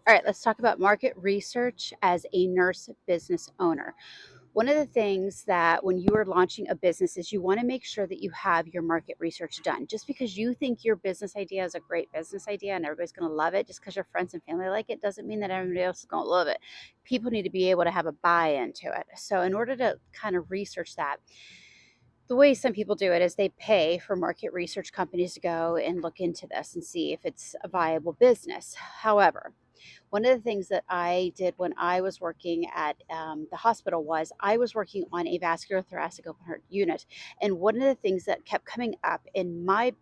All right, let's talk about market research as a nurse business owner. One of the things that when you are launching a business is you want to make sure that you have your market research done. Just because you think your business idea is a great business idea and everybody's going to love it, just because your friends and family like it, doesn't mean that everybody else is going to love it. People need to be able to have a buy into it. So, in order to kind of research that, the way some people do it is they pay for market research companies to go and look into this and see if it's a viable business. However, one of the things that I did when I was working at the hospital was I was working on a vascular thoracic open heart unit. And one of the things that kept coming up in my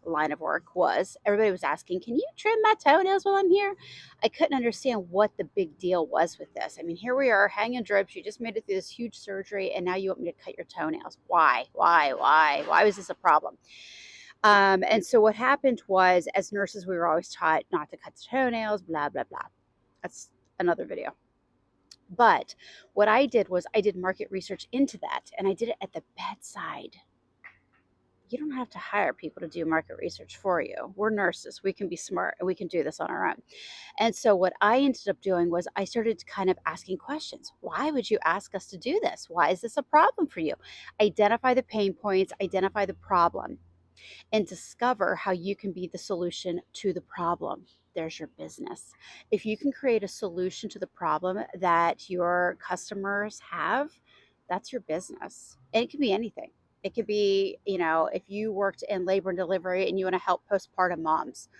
line of work was everybody was asking, "Can you trim my toenails while I'm here?" I couldn't understand what the big deal was with this. I mean, here we are hanging drips. You just made it through this huge surgery, and now you want me to cut your toenails. Why? Why? Why? Why was this a problem? And so what happened was, as nurses, we were always taught not to cut the toenails, blah, blah, blah. That's another video. But what I did was I did market research into that, and I did it at the bedside. You don't have to hire people to do market research for you. We're nurses. We can be smart and we can do this on our own. And so what I ended up doing was I started kind of asking questions. Why would you ask us to do this? Why is this a problem for you? Identify the pain points, identify the problem, and discover how you can be the solution to the problem. There's your business. If you can create a solution to the problem that your customers have, that's your business. And it can be anything. It could be, if you worked in labor and delivery and you want to help postpartum moms,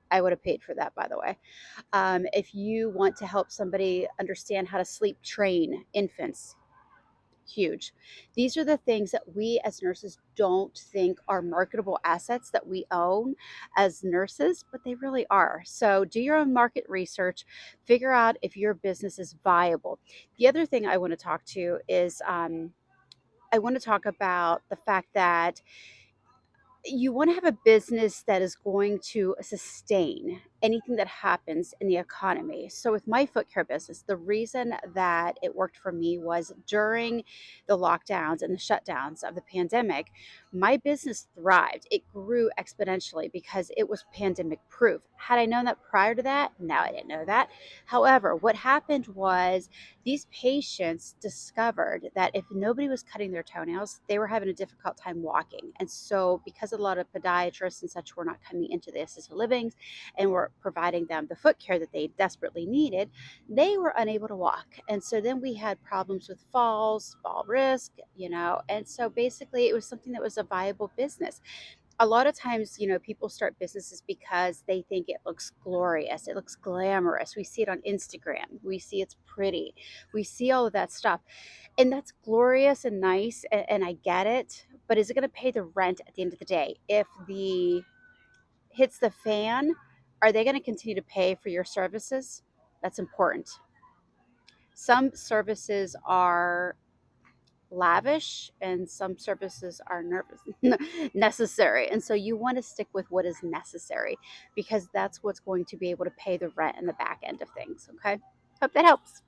I would have paid for that, by the way. If you want to help somebody understand how to sleep train infants, huge. These are the things that we as nurses don't think are marketable assets that we own as nurses, but they really are. So do your own market research, figure out if your business is viable. The other thing I want to talk to is I want to talk about the fact that you want to have a business that is going to sustain anything that happens in the economy. So, with my foot care business, the reason that it worked for me was during the lockdowns and the shutdowns of the pandemic, my business thrived. It grew exponentially because it was pandemic proof. Had I known that prior to that? No, I didn't know that. However, what happened was these patients discovered that if nobody was cutting their toenails, they were having a difficult time walking. And so, because a lot of podiatrists and such were not coming into the assisted livings and were providing them the foot care that they desperately needed, they were unable to walk. And so then we had problems with falls, fall risk, and so basically it was something that was a viable business. A lot of times, people start businesses because they think it looks glorious, it looks glamorous. We see it on Instagram, we see it's pretty, we see all of that stuff, and that's glorious and nice, and I get it. But is it going to pay the rent at the end of the day? If the hits the fan, are they going to continue to pay for your services? That's important. Some services are lavish and some services are nervous necessary, and so you want to stick with what is necessary because that's what's going to be able to pay the rent and the back end of things. Okay, hope that helps.